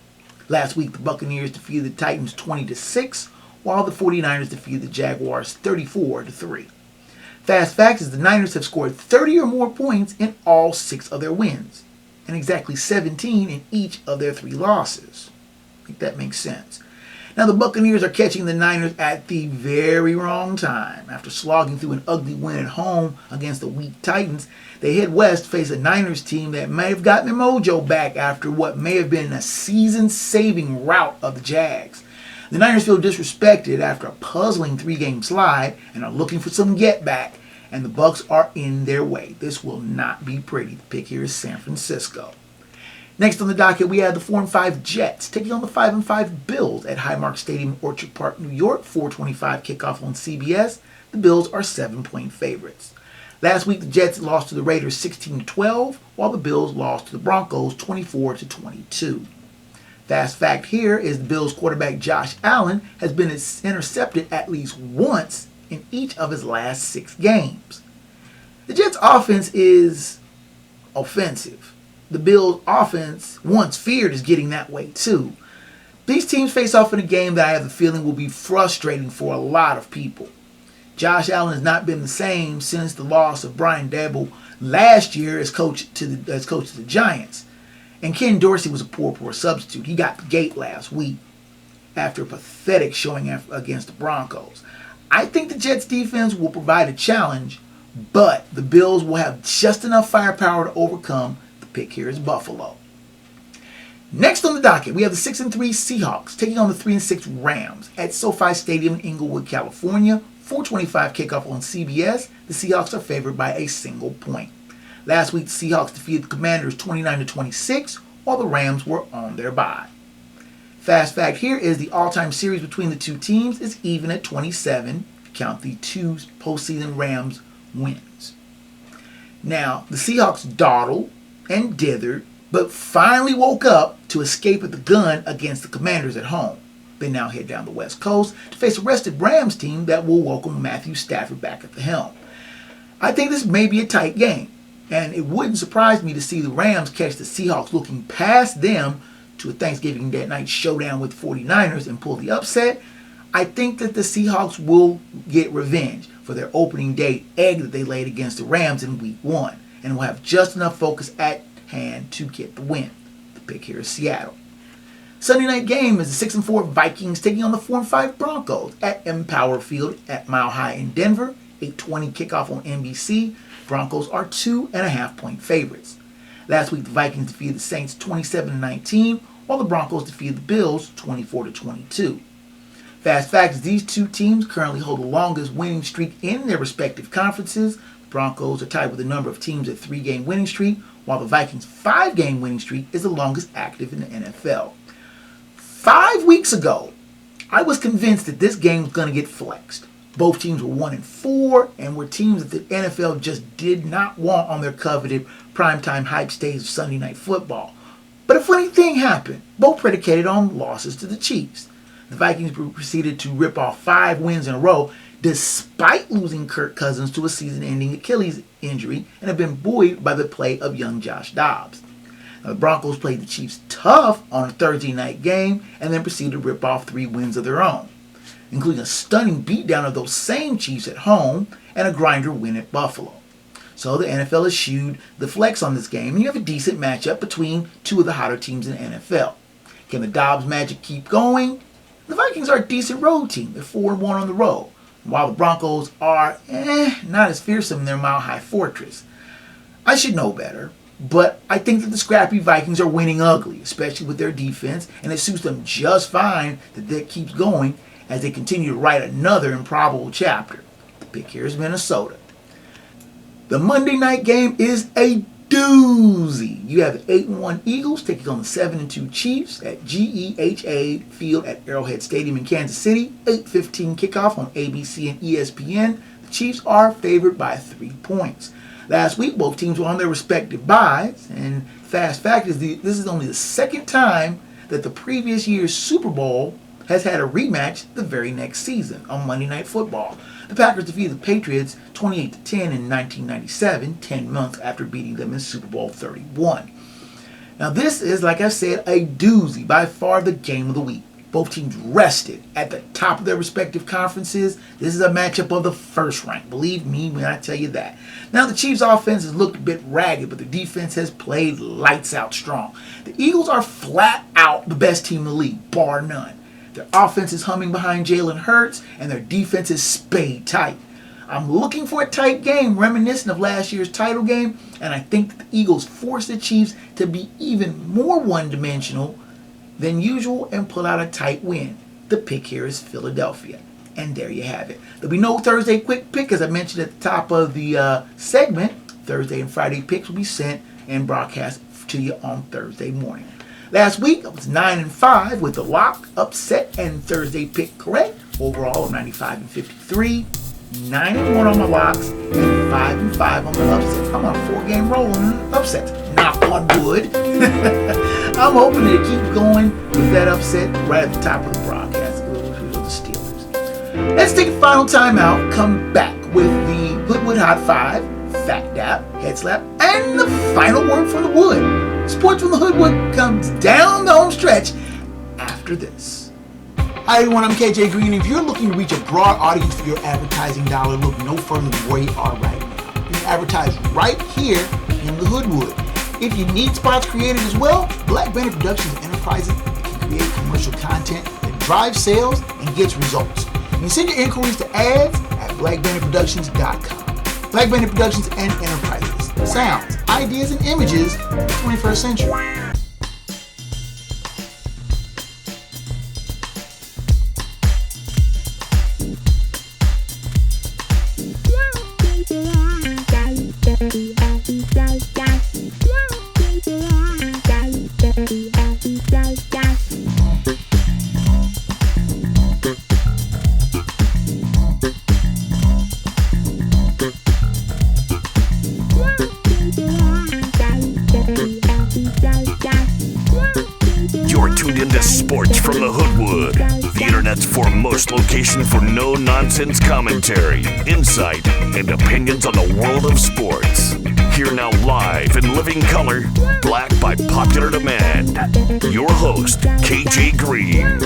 Last week, the Buccaneers defeated the Titans 20-6, while the 49ers defeated the Jaguars 34-3. Fast fact is the Niners have scored 30 or more points in all 6 of their wins, and exactly 17 in each of their 3 losses. I think that makes sense. Now the Buccaneers are catching the Niners at the very wrong time. After slogging through an ugly win at home against the weak Titans, they head west to face a Niners team that may have gotten their mojo back after what may have been a season-saving rout of the Jags. The Niners feel disrespected after a puzzling 3-game slide and are looking for some get-back, and the Bucs are in their way. This will not be pretty. The pick here is San Francisco. Next on the docket, we have the 4-5 Jets taking on the 5-5 Bills at Highmark Stadium in Orchard Park, New York. 4:25 kickoff on CBS. The Bills are 7-point favorites. Last week, the Jets lost to the Raiders 16-12, while the Bills lost to the Broncos 24-22. Fast fact here is the Bills quarterback Josh Allen has been intercepted at least once in each of his last 6 games. The Jets' offense is offensive. The Bills' offense, once feared, is getting that way too. These teams face off in a game that I have the feeling will be frustrating for a lot of people. Josh Allen has not been the same since the loss of Brian Daboll last year as coach to the Giants. And Ken Dorsey was a poor substitute. He got the gate last week after a pathetic showing against the Broncos. I think the Jets defense will provide a challenge, but the Bills will have just enough firepower to overcome. The pick here is Buffalo. Next on the docket, we have the 6-3 Seahawks taking on the 3-6 Rams at SoFi Stadium in Inglewood, California. 4:25 kickoff on CBS. The Seahawks are favored by a single point. Last week, the Seahawks defeated the Commanders 29-26, while the Rams were on their bye. Fast fact here is the all-time series between the two teams is even at 27, if you count the 2 postseason Rams wins. Now, the Seahawks dawdled and dithered, but finally woke up to escape at the gun against the Commanders at home. They now head down the West Coast to face a rested Rams team that will welcome Matthew Stafford back at the helm. I think this may be a tight game, and it wouldn't surprise me to see the Rams catch the Seahawks looking past them to a Thanksgiving Day night showdown with the 49ers and pull the upset. I think that the Seahawks will get revenge for their opening day egg that they laid against the Rams in Week 1, and will have just enough focus at hand to get the win. The pick here is Seattle. Sunday night game is the 6-4 Vikings taking on the 4-5 Broncos at Empower Field at Mile High in Denver. 8:20 kickoff on NBC. Broncos are 2.5-point favorites. Last week, the Vikings defeated the Saints 27-19, while the Broncos defeated the Bills 24-22. Fast fact is these two teams currently hold the longest winning streak in their respective conferences. The Broncos are tied with a number of teams at 3-game winning streak, while the Vikings' 5-game winning streak is the longest active in the NFL. 5 weeks ago, I was convinced that this game was going to get flexed. Both teams were 1-4 and were teams that the NFL just did not want on their coveted primetime hype stage of Sunday Night Football. But a funny thing happened, both predicated on losses to the Chiefs. The Vikings proceeded to rip off 5 wins in a row despite losing Kirk Cousins to a season-ending Achilles injury and have been buoyed by the play of young Josh Dobbs. Now, the Broncos played the Chiefs tough on a Thursday night game and then proceeded to rip off 3 wins of their own, including a stunning beatdown of those same Chiefs at home and a grinder win at Buffalo. So the NFL eschewed the flex on this game, and you have a decent matchup between 2 of the hotter teams in the NFL. Can the Dobbs magic keep going? The Vikings are a decent road team. They're 4-1 on the road, while the Broncos are not as fearsome in their mile-high fortress. I should know better, but I think that the scrappy Vikings are winning ugly, especially with their defense, and it suits them just fine that keeps going as they continue to write another improbable chapter. The pick here is Minnesota. The Monday night game is a doozy. You have the 8-1 Eagles taking on the 7-2 Chiefs at GEHA Field at Arrowhead Stadium in Kansas City. 8:15 kickoff on ABC and ESPN. The Chiefs are favored by 3 points. Last week, both teams were on their respective byes, and fast fact is this is only the second time that the previous year's Super Bowl has had a rematch the very next season on Monday Night Football. The Packers defeated the Patriots 28-10 in 1997, 10 months after beating them in Super Bowl 31. Now this is, like I said, a doozy, by far the game of the week. Both teams rested at the top of their respective conferences. This is a matchup of the first rank, believe me when I tell you that. Now the Chiefs' offense has looked a bit ragged, but the defense has played lights out strong. The Eagles are flat out the best team in the league, bar none. Their offense is humming behind Jalen Hurts, and their defense is spade tight. I'm looking for a tight game reminiscent of last year's title game, and I think that the Eagles force the Chiefs to be even more one-dimensional than usual and pull out a tight win. The pick here is Philadelphia. And there you have it. There'll be no Thursday quick pick, as I mentioned at the top of the segment. Thursday and Friday picks will be sent and broadcast to you on Thursday morning. Last week, I was 9-5 with the lock, upset, and Thursday pick correct. Overall, I'm 95-53, 9-1 on my locks, and 5-5 on the upset. I'm on a 4-game roll on upsets. Knock on wood. I'm hoping to keep going with that upset right at the top of the broadcast with the Steelers. Let's take a final timeout, come back with the Hoodwood Hot 5, Phat Dap, Head Slap, and the final word from the wood. Sports from the Hoodwood comes down the home stretch after this. Hi everyone, I'm KJ Green. If you're looking to reach a broad audience for your advertising dollar, look no further than where you are right now. You can advertise right here in the Hoodwood. If you need spots created as well, Black Banner Productions Enterprises can create commercial content that drives sales and gets results. You can send your inquiries to ads at blackbannerproductions.com. Black Banner Productions and Enterprises. Sounds, ideas, and images of the 21st century. You're tuned into Sports from the Hoodwood, the internet's foremost location for no-nonsense commentary, insight, and opinions on the world of sports. Here now live in living color, black by popular demand, your host, KJ Green.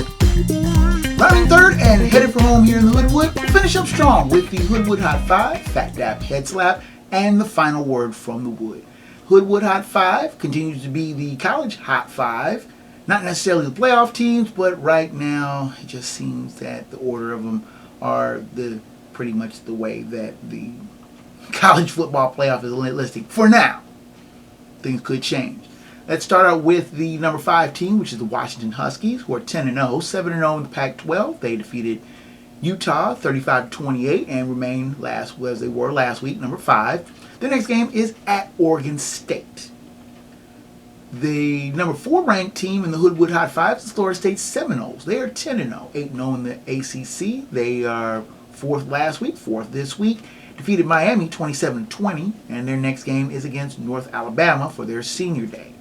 Rounding third and headed for home here in the Hoodwood, we'll finish up strong with the Hoodwood Hot 5, Phat Dap, Head Slap, and the final word from the wood. Hoodwood Hot 5 continues to be the college Hot 5. Not necessarily the playoff teams, but right now it just seems that the order of them are pretty much the way that the college football playoff is listing. For now, things could change. Let's start out with the number 5 team, which is the Washington Huskies, who are 10-0, 7-0 in the Pac-12. They defeated Utah 35-28 and remain as they were last week, number 5. Their next game is at Oregon State. The number 4 ranked team in the Hoodwood Hot 5 is the Florida State Seminoles. They are 10-0, 8-0 in the ACC. They are fourth last week, fourth this week. Defeated Miami 27-20, and their next game is against North Alabama for their senior day.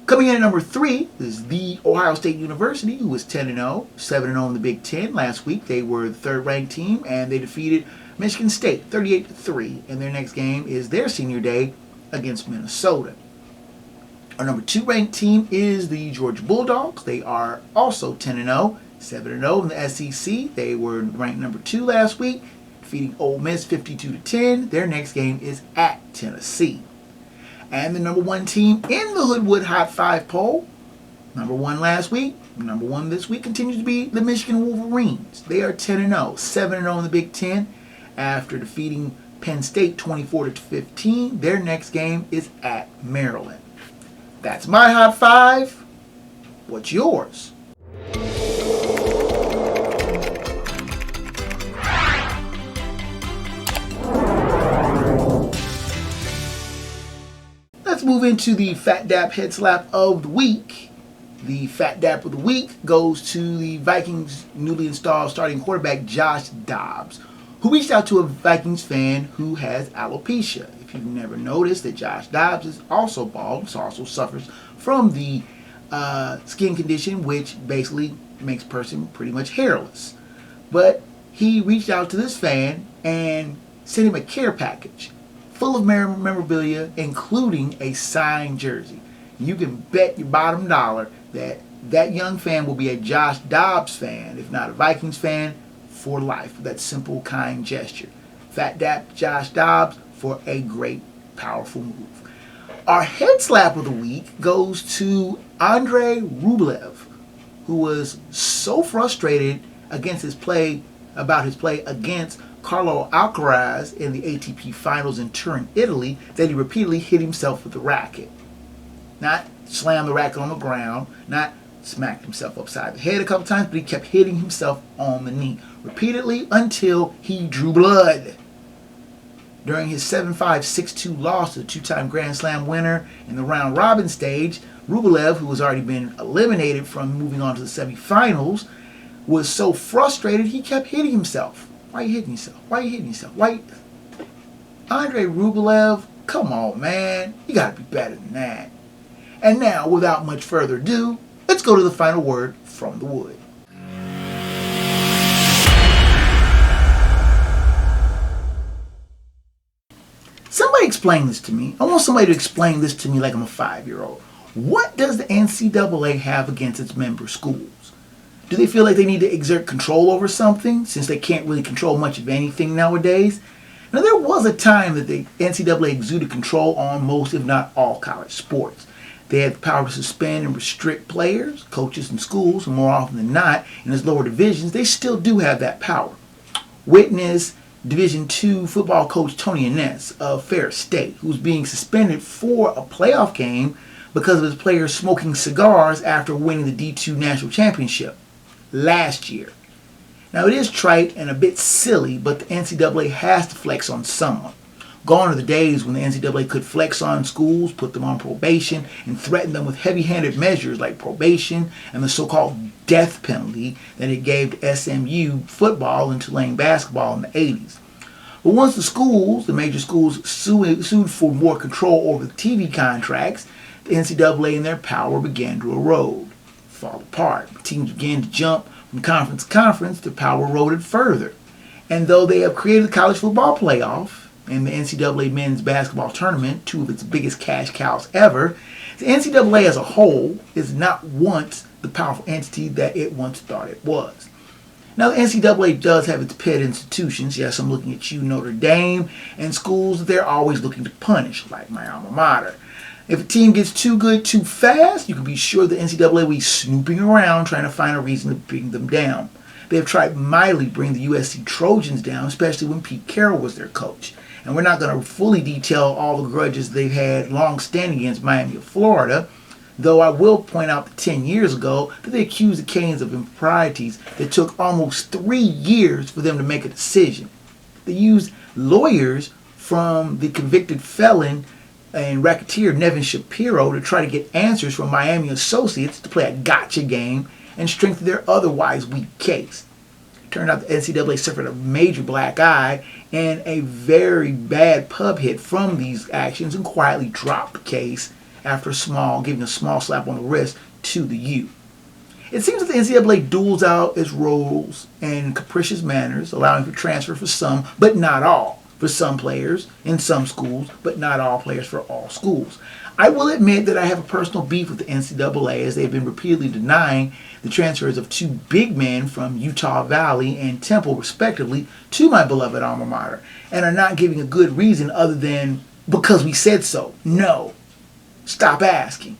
Coming in at number 3 is the Ohio State University, who was 10-0, 7-0 in the Big Ten. Last week they were the third-ranked team, and they defeated Michigan State 38-3, and their next game is their senior day against Minnesota. Our number 2 ranked team is the Georgia Bulldogs. They are also 10-0, 7-0 in the SEC. They were ranked number 2 last week, defeating Ole Miss 52-10. Their next game is at Tennessee. And the number 1 team in the Hoodwood Hot 5 poll, number 1 last week, number 1 this week, continues to be the Michigan Wolverines. They are 10-0, 7-0 in the Big Ten. After defeating Penn State 24-15, their next game is at Maryland. That's my Hot 5. What's yours? Let's move into the Phat Dap Head Slap of the Week. The Phat Dap of the Week goes to the Vikings' newly installed starting quarterback Josh Dobbs, who reached out to a Vikings fan who has alopecia. If you've never noticed that Josh Dobbs is also bald, also suffers from the skin condition, which basically makes a person pretty much hairless. But he reached out to this fan and sent him a care package full of memorabilia, including a signed jersey. You can bet your bottom dollar that that young fan will be a Josh Dobbs fan, if not a Vikings fan, for life. That simple, kind gesture. Phat Dap Josh Dobbs for a great, powerful move. Our head slap of the week goes to Andrei Rublev, who was so frustrated against his play against Carlo Alcaraz in the ATP Finals in Turin, Italy, that he repeatedly hit himself with the racket. Not slammed the racket on the ground, not smacked himself upside the head a couple times, but he kept hitting himself on the knee repeatedly until he drew blood. During his 7-5, 6-2 loss to the 2-time Grand Slam winner in the round-robin stage, Rublev, who has already been eliminated from moving on to the semifinals, was so frustrated he kept hitting himself. Why are you hitting yourself? Why are you hitting yourself? Why? Andrei Rublev, come on, man. You got to be better than that. And now, without much further ado, let's go to the final word from the wood. Somebody explain this to me. I want somebody to explain this to me like I'm a 5-year-old. What does the NCAA have against its member schools? Do they feel like they need to exert control over something since they can't really control much of anything nowadays? Now, there was a time that the NCAA exuded control on most, if not all, college sports. They had the power to suspend and restrict players, coaches, and schools, and more often than not, in its lower divisions, they still do have that power. Witness Division II football coach Tony Annette of Ferris State, who's being suspended for a playoff game because of his players smoking cigars after winning the D2 National Championship last year. Now, it is trite and a bit silly, but the NCAA has to flex on someone. Gone are the days when the NCAA could flex on schools, put them on probation, and threaten them with heavy-handed measures like probation and the so-called death penalty that it gave to SMU football and Tulane basketball in the 80s. But once the major schools, sued for more control over the TV contracts, the NCAA and their power began to erode, fall apart. Teams began to jump from conference to conference, the power eroded further. And though they have created the college football playoff and the NCAA men's basketball tournament, two of its biggest cash cows ever, the NCAA as a whole is not once the powerful entity that it once thought it was. Now, the NCAA does have its pet institutions. Yes, I'm looking at you, Notre Dame, and schools that they're always looking to punish, like my alma mater. If a team gets too good too fast, you can be sure the NCAA will be snooping around trying to find a reason to bring them down. They have tried mightily to bring the USC Trojans down, especially when Pete Carroll was their coach. And we're not going to fully detail all the grudges they've had long-standing against Miami of Florida, though I will point out that 10 years ago that they accused the Canes of improprieties that took almost 3 years for them to make a decision. They used lawyers from the convicted felon and racketeer Nevin Shapiro to try to get answers from Miami associates to play a gotcha game and strengthen their otherwise weak case. Turned out the NCAA suffered a major black eye and a very bad pub hit from these actions and quietly dropped the case after giving a small slap on the wrist to the U. It seems that the NCAA duels out its roles in capricious manners, allowing for transfer for some, but not all, for some players in some schools, but not all players for all schools. I will admit that I have a personal beef with the NCAA as they've been repeatedly denying the transfers of two big men from Utah Valley and Temple, respectively, to my beloved alma mater, and are not giving a good reason other than because we said so. No. Stop asking.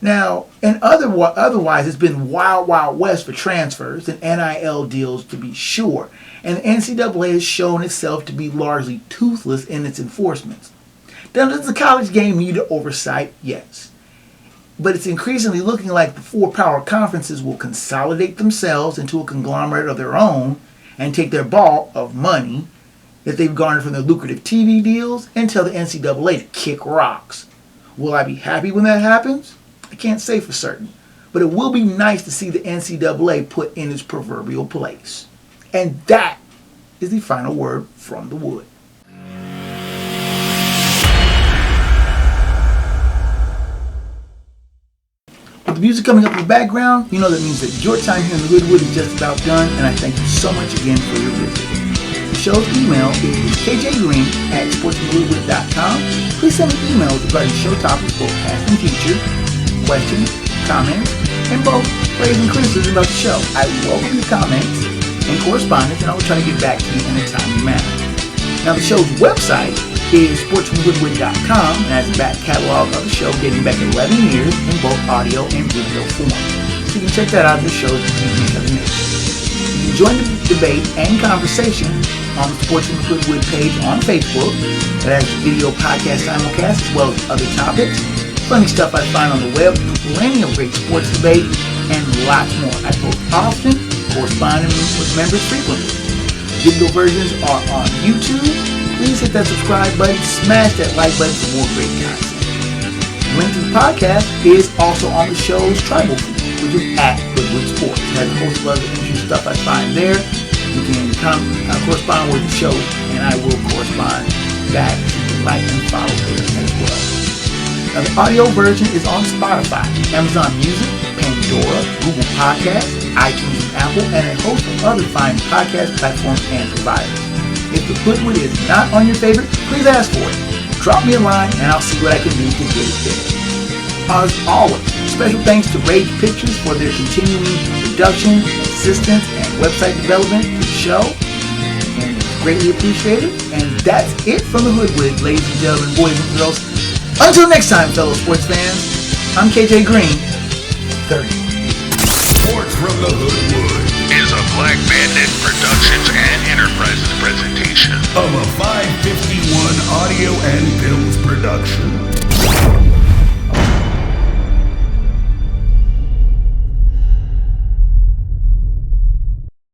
Now, and otherwise, it's been wild, wild west for transfers and NIL deals to be sure, and the NCAA has shown itself to be largely toothless in its enforcements. Now, does the college game need oversight? Yes. But it's increasingly looking like the four power conferences will consolidate themselves into a conglomerate of their own and take their bulk of money that they've garnered from their lucrative TV deals and tell the NCAA to kick rocks. Will I be happy when that happens? I can't say for certain. But it will be nice to see the NCAA put in its proverbial place. And that is the final word from the wood. With the music coming up in the background, you know that means that your time here in the Hoodwood is just about done, and I thank you so much again for your visit. The show's email is kjgreen@sportsmanhoodwood.com. Please send me emails regarding show topics, both past and future, questions, comments, and both praise and criticism about the show. I welcome your comments and correspondence, and I will try to get back to you in a timely manner. Now, the show's website is sportsmanhoodwood.com, and has a back catalog of the show dating back 11 years in both audio and video form. So you can check that out at the show's beginning of the nation. You can join the debate and conversation on the Sportsman Hoodwood page on Facebook that has video podcast simulcast as well as other topics. Funny stuff I find on the web, plenty of great sports debate, and lots more. I post often, corresponding with members frequently. Digital versions are on YouTube. Please hit that subscribe button, smash that like button for more great content. The link to the podcast is also on the show's tribal feed, which is at Hoodwood Sports. It has a host of other interesting stuff I find there. You can correspond with the show, and I will correspond back. You can like and follow there as well. Now, the audio version is on Spotify, Amazon Music, Pandora, Google Podcasts, iTunes and Apple, and a host of other fine podcast platforms and providers. If the Hoodwood is not on your favorite, please ask for it. Drop me a line and I'll see what I can do to get it there. As always, special thanks to Rage Pictures for their continuing production, assistance, and website development for the show. And it's greatly appreciated. And that's it from the Hoodwood, ladies and gentlemen, boys and girls. Until next time, fellow sports fans, I'm KJ Green, 30. Sports from the Hoodwood is a Black Bandit Productions and Enterprises presentation of a 551 audio and films production.